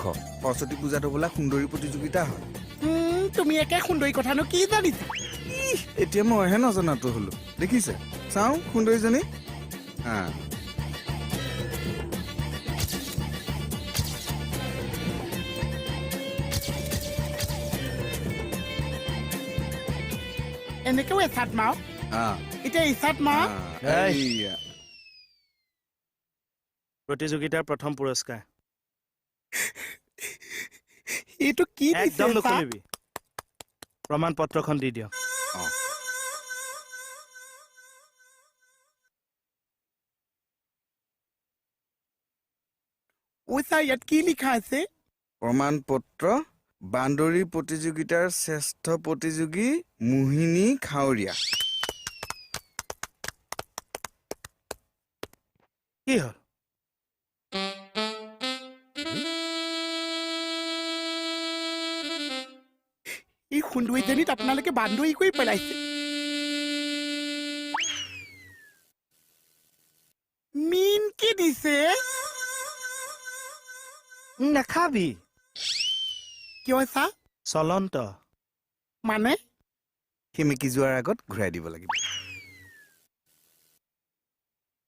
সৰস্বতী পূজাত বোলা সুন্দৰী প্ৰতিযোগিতা হয় তুমি একে সুন্দৰী কথানো কি জানিছা এতিয়া মইহে নজনাটো হলো দেখিছে চাওঁ সুন্দৰীজনী এনেকেও এচাত মাও এতিয়া ইচাত মা প্ৰতিযোগিতাৰ প্ৰথম পুৰস্কাৰ এইটো কি একদম নুখুলিবি প্ৰমাণ পত্ৰখন দি দিয়ক ইয়াত কি লিখা আছে প্ৰমাণ পত্ৰ বান্দৰী প্ৰতিযোগিতাৰ শ্ৰেষ্ঠ প্ৰতিযোগী মোহিনী খাৱৰীয়া কি হ'ল এই সুন্দৰীজনীত আপোনালোকে বান্দৰী কৰি পেলাইছে মিন কি দিছে নাখাবি কিয় চা চলন্ত মানে সেমেকি যোৱাৰ আগত ঘূৰাই দিব লাগিব